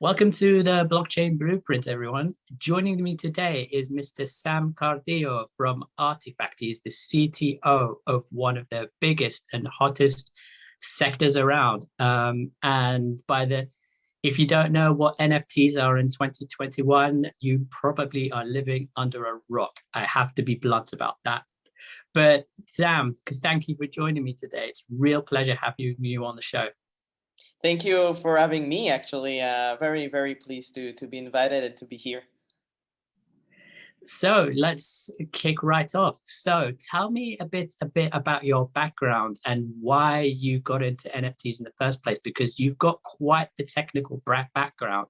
Welcome to the Blockchain Blueprint, everyone. Joining me today is Mr. Sam Cardillo from RTFKT. He's the CTO of one of the biggest and hottest sectors around. If you don't know what NFTs are in 2021, you probably are living under a rock. I have to be blunt about that. But Sam, thank you for joining me today. It's a real pleasure having you on the show. Thank you for having me, actually. Very, very pleased to be invited and to be here. So let's kick right off. So tell me a bit about your background and why you got into NFTs in the first place, because you've got quite the technical background.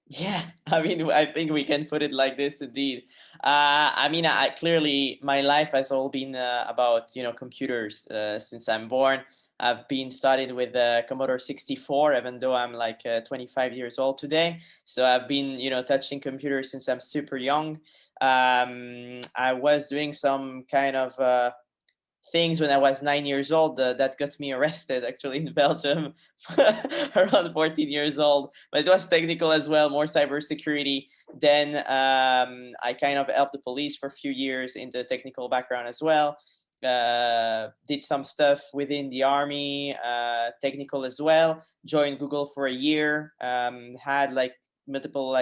Yeah, I think we can put it like this, indeed. I clearly, my life has all been about, computers since I'm born. I've been studied with Commodore 64, even though I'm like 25 years old today. So I've been, touching computers since I'm super young. I was doing some kind of things when I was 9 years old that got me arrested, actually, in Belgium, around 14 years old. But it was technical as well, more cybersecurity. Then I kind of helped the police for a few years in the technical background as well. Did some stuff within the army, technical as well. Joined Google for a year. Had like multiple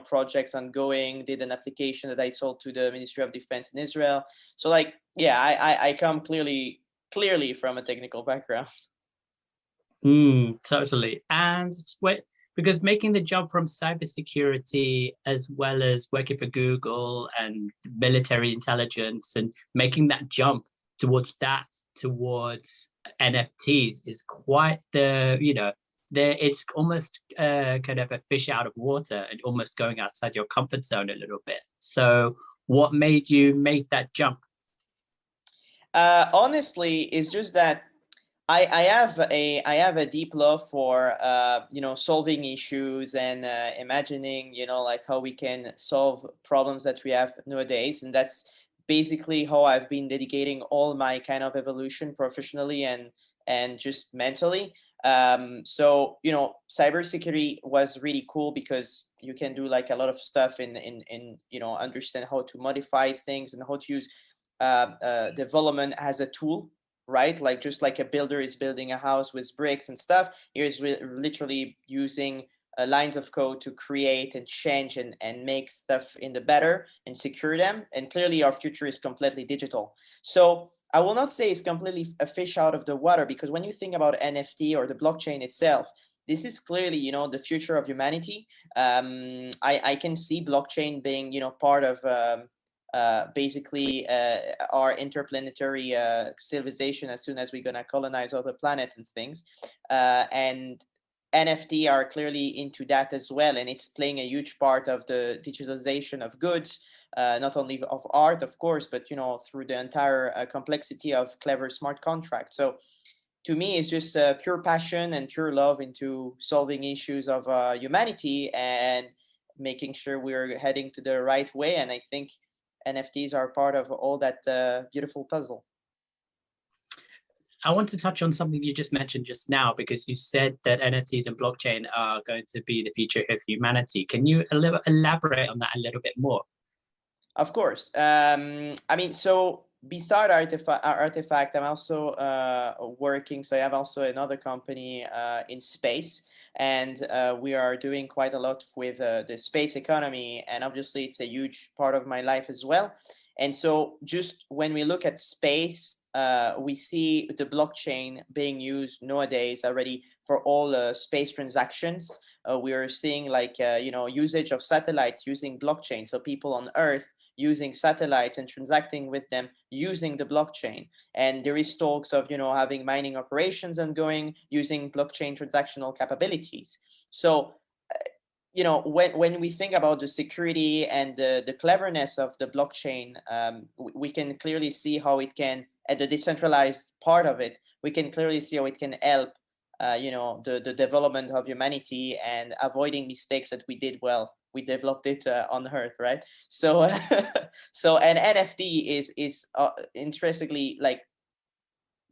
projects ongoing. Did an application that I sold to the Ministry of Defense in Israel. So yeah, I come clearly from a technical background. Totally. And because making the jump from cybersecurity as well as working for Google and military intelligence and making that jump towards NFTs is quite it's almost kind of a fish out of water and almost going outside your comfort zone a little bit. So what made you make that jump? Honestly, it's just that I have a deep love for solving issues and imagining like how we can solve problems that we have nowadays, and that's basically how I've been dedicating all my kind of evolution professionally and just mentally. So cybersecurity was really cool because you can do like a lot of stuff in understand how to modify things and how to use development as a tool, right? Like just like a builder is building a house with bricks and stuff, here's literally using lines of code to create and change and make stuff in the better and secure them. And clearly our future is completely digital. So I will not say it's completely a fish out of the water, because when you think about NFT or the blockchain itself, this is clearly, the future of humanity. I can see blockchain being, part of basically our interplanetary civilization as soon as we're going to colonize other planets and things. And NFT are clearly into that as well. And it's playing a huge part of the digitalization of goods, not only of art, of course, but, through the entire complexity of clever smart contracts. So to me, it's just pure passion and pure love into solving issues of humanity and making sure we're heading to the right way. And I think NFTs are part of all that beautiful puzzle. I want to touch on something you just mentioned just now, because you said that NFTs and blockchain are going to be the future of humanity. Can you elaborate on that a little bit more? Of course. So beside Artifact, I'm also working. So I have also another company in space. And we are doing quite a lot with the space economy. And obviously, it's a huge part of my life as well. And so just when we look at space, we see the blockchain being used nowadays already for all space transactions. We are seeing usage of satellites using blockchain. So people on Earth using satellites and transacting with them using the blockchain. And there is talks of, having mining operations ongoing using blockchain transactional capabilities. So, when we think about the security and the cleverness of the blockchain, we can clearly see how it can, at the decentralized part of it, we can clearly see how it can help, the development of humanity and avoiding mistakes that we did well. We developed it on Earth, right? So, an NFT is interestingly like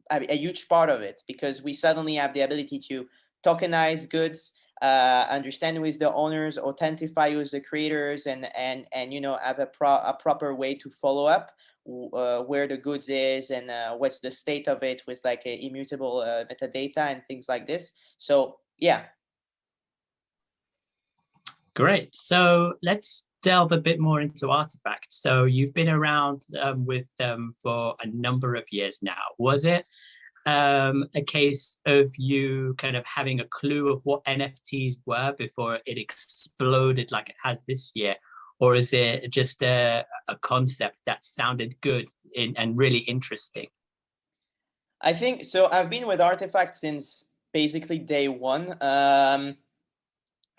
a huge part of it, because we suddenly have the ability to tokenize goods, understand who is the owners, authentify who is the creators, and have a proper way to follow up where the goods is and what's the state of it with like a immutable metadata and things like this. So yeah. Great. So let's delve a bit more into artifacts. So you've been around with them for a number of years now. Was it a case of you kind of having a clue of what NFTs were before it exploded like it has this year? Or is it just a concept that sounded good and really interesting? I think so. I've been with Artifact since basically day one.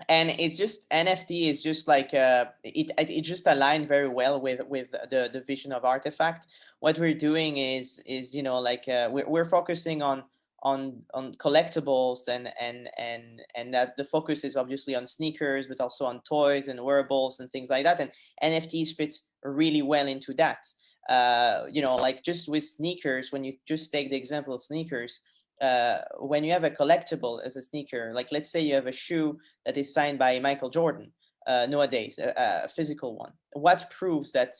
And it's just NFT is just like it just aligned very well with the vision of Artifact. What we're doing is like we're focusing on collectibles and that the focus is obviously on sneakers, but also on toys and wearables and things like that. And NFTs fits really well into that. Like just with sneakers, when you just take the example of sneakers, when you have a collectible as a sneaker, like let's say you have a shoe that is signed by Michael Jordan nowadays, a physical one. What proves that,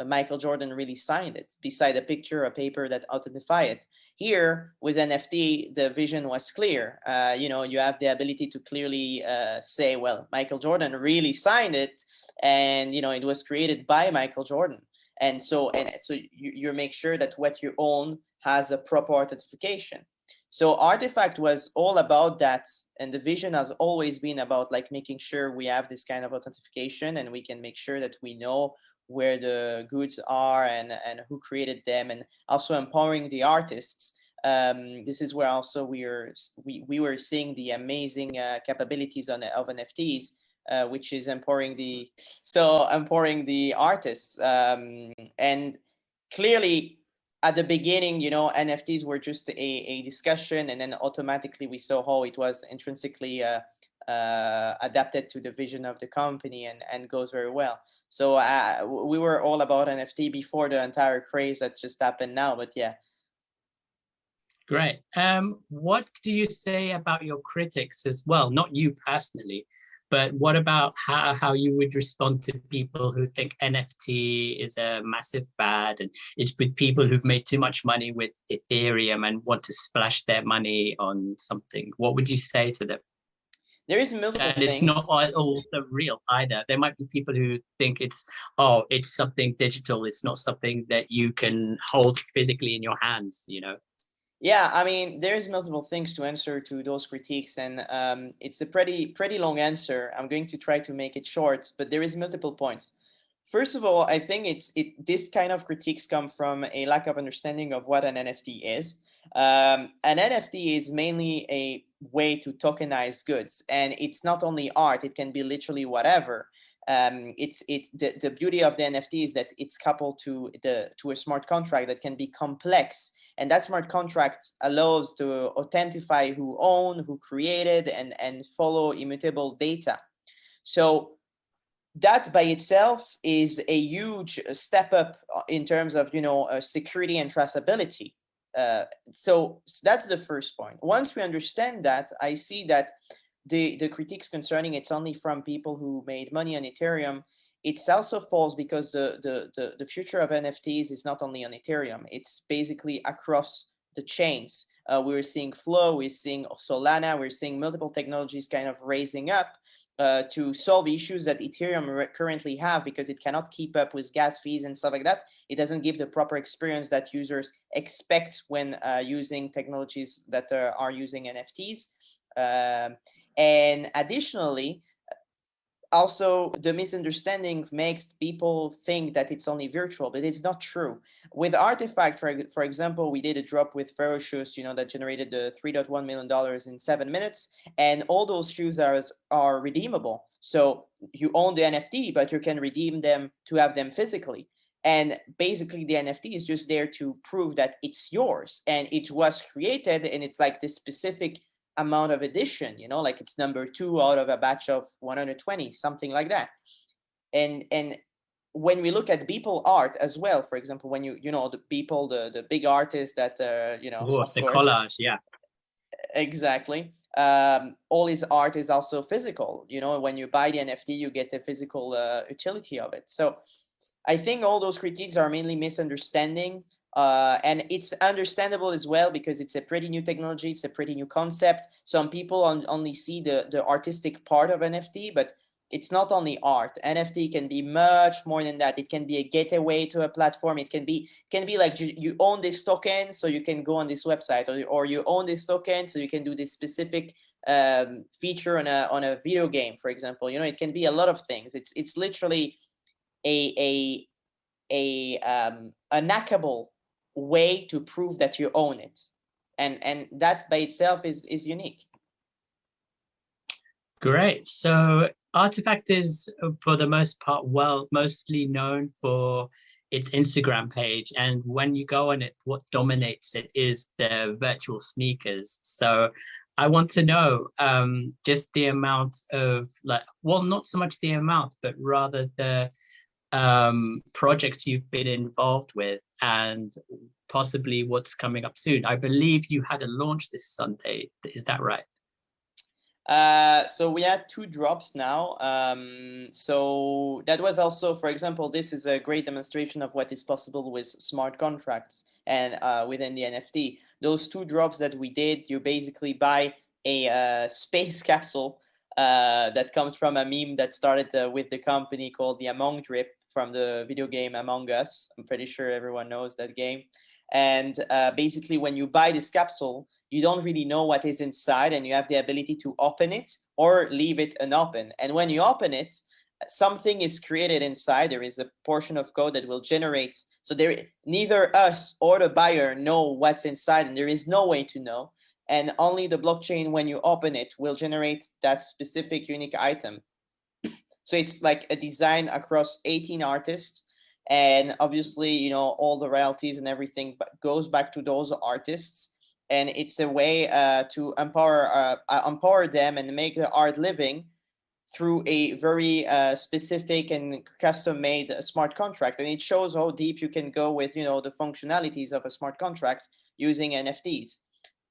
Michael Jordan really signed it beside a picture, a paper that authentify it? Here with NFT, the vision was clear. You have the ability to clearly say, well, Michael Jordan really signed it, and it was created by Michael Jordan. And so you make sure that what you own has a proper authentication. So Artifact was all about that, and the vision has always been about like making sure we have this kind of authentication, and we can make sure that we know where the goods are and who created them, and also empowering the artists. This is where also we were seeing the amazing capabilities of NFTs, which is empowering the artists, and clearly at the beginning, NFTs were just a discussion, and then automatically we saw how it was intrinsically adapted to the vision of the company and goes very well. So we were all about NFT before the entire craze that just happened now, but yeah. Great. What do you say about your critics as well? Not you personally, but what about how you would respond to people who think NFT is a massive fad, and it's with people who've made too much money with Ethereum and want to splash their money on something? What would you say to them? There is multiple and things. It's not also real either. There might be people who think it's something digital. It's not something that you can hold physically in your hands, Yeah, I mean, there's multiple things to answer to those critiques, and it's a pretty long answer. I'm going to try to make it short, but there is multiple points. First of all, I think this kind of critiques come from a lack of understanding of what an NFT is. An NFT is mainly a way to tokenize goods, and it's not only art; it can be literally whatever. It's the beauty of the NFT is that it's coupled to a smart contract that can be complex. And that smart contract allows to authentify who own, who created, and follow immutable data. So that by itself is a huge step up in terms of security and traceability. So that's the first point. Once we understand that, I see that the critiques concerning it's only from people who made money on Ethereum. It's also false, because the future of NFTs is not only on Ethereum, it's basically across the chains. We're seeing Flow, we're seeing Solana, we're seeing multiple technologies kind of raising up to solve issues that Ethereum currently have, because it cannot keep up with gas fees and stuff like that. It doesn't give the proper experience that users expect when using technologies that are using NFTs. And additionally, also, the misunderstanding makes people think that it's only virtual, but it's not true. With Artifact, for example, we did a drop with Ferocious, that generated the $3.1 million in 7 minutes, and all those shoes are redeemable. So you own the NFT, but you can redeem them to have them physically. And basically, the NFT is just there to prove that it's yours, and it was created, and it's like this specific amount of edition, like it's number 2 out of a batch of 120, something like that. And when we look at Beeple art as well, for example, when the Beeple, the big artist that the collage, yeah, exactly. all his art is also physical. You know, when you buy the NFT, you get the physical utility of it. So I think all those critiques are mainly misunderstanding. And it's understandable as well because it's a pretty new technology. It's a pretty new concept. Some people only see the artistic part of NFT, but it's not only art. NFT can be much more than that. It can be a gateway to a platform. It can be like you own this token, so you can go on this website, or you own this token, so you can do this specific feature on a video game, for example. You know, it can be a lot of things. It's literally a hackable way to prove that you own it, and that by itself is unique. Great. So Artifact is, for the most part, mostly known for its Instagram page, and when you go on it, what dominates it is the virtual sneakers. So I want to know just the amount of, like, well, not so much the amount, but rather the projects you've been involved with, and possibly what's coming up soon. I believe you had a launch this Sunday. Is that right? So we had 2 drops now. So that was also, for example, this is a great demonstration of what is possible with smart contracts and within the NFT. Those 2 drops that we did, you basically buy a space capsule that comes from a meme that started with the company called the Among Drip from the video game Among Us. I'm pretty sure everyone knows that game. And basically, when you buy this capsule, you don't really know what is inside, and you have the ability to open it or leave it unopened. And when you open it, something is created inside. There is a portion of code that will generate. So neither us or the buyer know what's inside, and there is no way to know. And only the blockchain, when you open it, will generate that specific unique item. So it's like a design across 18 artists. And obviously, you know, all the royalties and everything goes back to those artists. And it's a way to empower them and make the art living through a very specific and custom-made smart contract. And it shows how deep you can go with, you know, the functionalities of a smart contract using NFTs.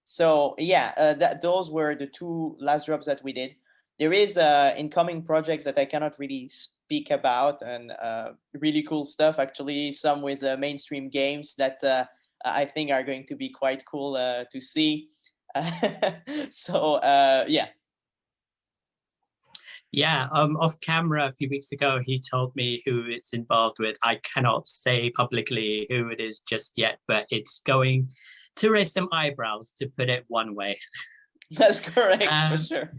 So yeah, those were the 2 last drops that we did. There is incoming projects that I cannot really speak about, and really cool stuff, actually, some with mainstream games that I think are going to be quite cool to see. So yeah. Yeah, off camera a few weeks ago, he told me who it's involved with. I cannot say publicly who it is just yet, but it's going to raise some eyebrows, to put it one way. That's correct, for sure.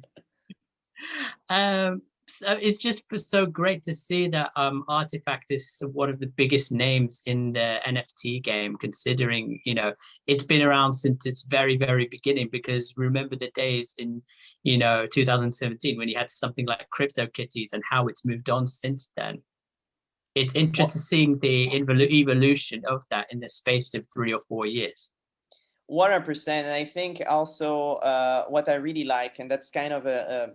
So it's just so great to see that Artifact is one of the biggest names in the NFT game, considering, you know, it's been around since its very, very beginning. Because remember the days in, you know, 2017 when you had something like CryptoKitties, and how it's moved on since then. It's interesting seeing the evolution of that in the space of 3 or 4 years. 100%. And I think also what I really like, and that's kind of a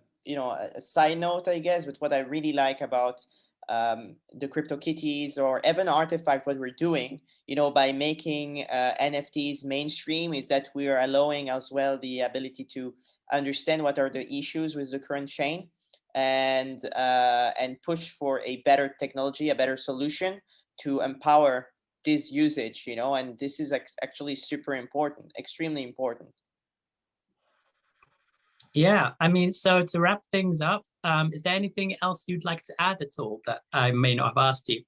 side note, I guess, but what I really like about the CryptoKitties or even Artifact, what we're doing, you know, by making NFTs mainstream, is that we are allowing as well the ability to understand what are the issues with the current chain, and push for a better technology, a better solution to empower this usage, you know. And this is actually super important, extremely important. Yeah, I mean, so to wrap things up, is there anything else you'd like to add at all that I may not have asked you?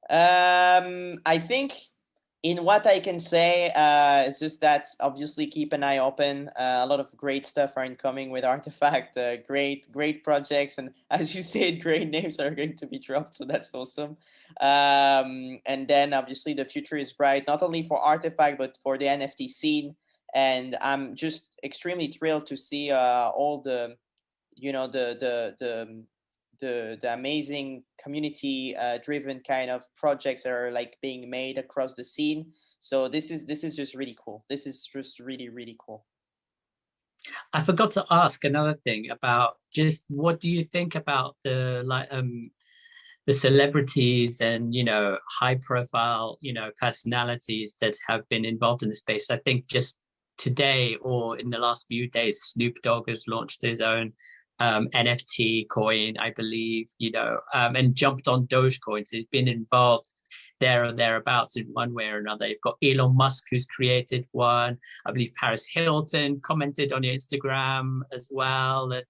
I think in what I can say is just that obviously keep an eye open. A lot of great stuff are incoming with Artifact. Great projects, and as you said, great names are going to be dropped. So that's awesome. And then obviously the future is bright, not only for Artifact but for the NFT scene. And I'm just extremely thrilled to see all the, you know, the amazing community driven kind of projects that are like being made across the scene. So this is just really cool. This is just really, really cool. I forgot to ask another thing about just what do you think about the the celebrities and, you know, high profile, you know, personalities that have been involved in the space. I think just today or in the last few days, Snoop Dogg has launched his own NFT coin, I believe, and jumped on Dogecoin. So he's been involved there or thereabouts in one way or another. You've got Elon Musk, who's created one. I believe Paris Hilton commented on your Instagram as well. And,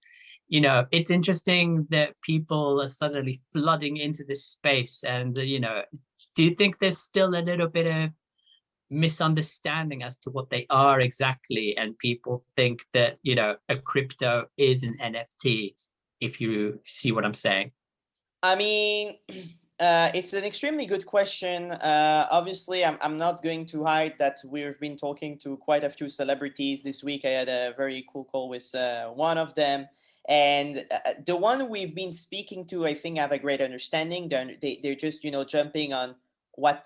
it's interesting that people are suddenly flooding into this space. And, do you think there's still a little bit of misunderstanding as to what they are exactly, and people think that a crypto is an NFT, if you see what I'm saying? I mean, it's an extremely good question. Obviously, I'm not going to hide that we've been talking to quite a few celebrities this week. I had a very cool call with one of them, and the one we've been speaking to, I think, have a great understanding. They're just jumping on what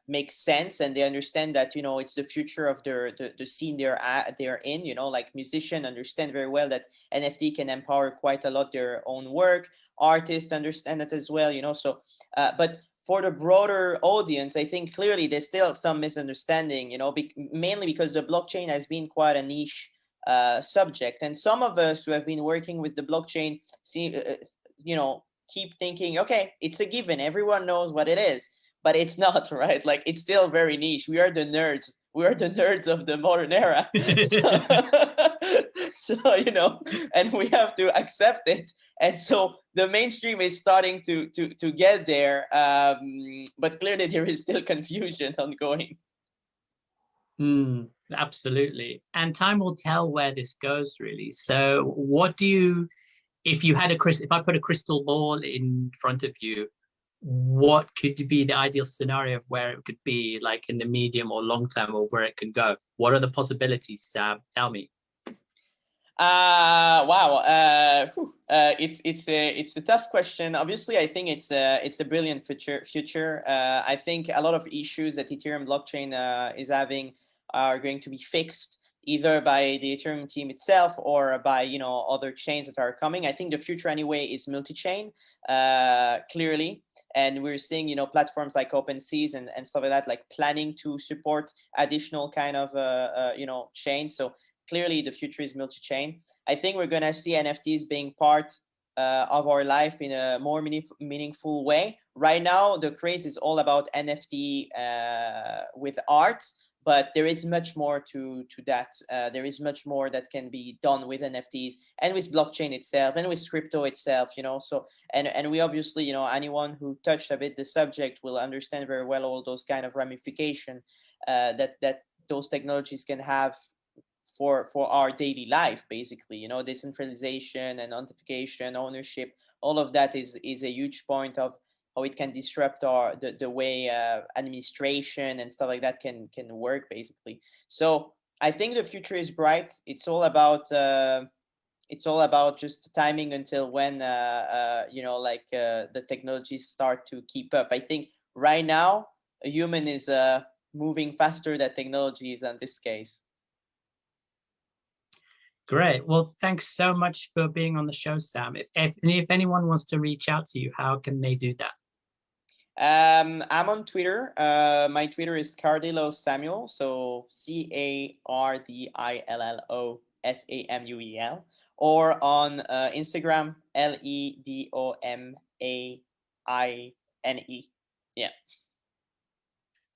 makes sense, and they understand that it's the future of the scene they're in. Like musicians understand very well that NFT can empower quite a lot their own work. Artists understand that as well. So but for the broader audience, I think clearly there's still some misunderstanding, mainly because the blockchain has been quite a niche subject, and some of us who have been working with the blockchain keep thinking, okay, it's a given, everyone knows what it is. But it's not, right? Like, it's still very niche. We are the nerds. We are the nerds of the modern era. So, and we have to accept it. And so the mainstream is starting to get there. But clearly there is still confusion ongoing. Absolutely. And time will tell where this goes, really. So if I put a crystal ball in front of you, what could be the ideal scenario of where it could be, like in the medium or long term, or where it could go? What are the possibilities, Sam? Tell me. Wow. It's a tough question. Obviously, I think it's a brilliant future. I think a lot of issues that Ethereum blockchain is having are going to be fixed either by the Ethereum team itself or by other chains that are coming. I think the future anyway is multi-chain, clearly, and we're seeing platforms like OpenSeas and stuff like that, like planning to support additional kind of chains. So clearly the future is multi-chain. I think we're gonna see NFTs being part of our life in a more meaningful way. Right now, the craze is all about NFT with art. But there is much more to that. There is much more that can be done with NFTs and with blockchain itself and with crypto itself, So, and we obviously, anyone who touched a bit the subject will understand very well all those kind of ramification that those technologies can have for our daily life, basically. Decentralization and authentication, ownership, all of that is a huge point of how it can disrupt the way administration and stuff like that can work, basically. So I think the future is bright. It's all about just timing until when the technologies start to keep up. I think right now a human is moving faster than technologies in this case. Great. Well, thanks so much for being on the show, Sam. If anyone wants to reach out to you, how can they do that? I'm on Twitter. My Twitter is Cardillo Samuel. So CARDILLO or on Instagram, LEDOMAINE. Yeah.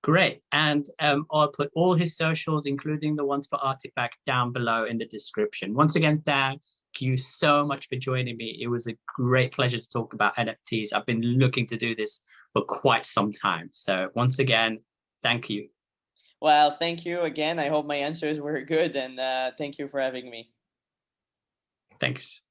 Great. And I'll put all his socials, including the ones for Artifact, down below in the description. Once again, thank you so much for joining me. It was a great pleasure to talk about NFTs. I've been looking to do this for quite some time. So once again, thank you. Well, thank you again. I hope my answers were good, and thank you for having me. Thanks.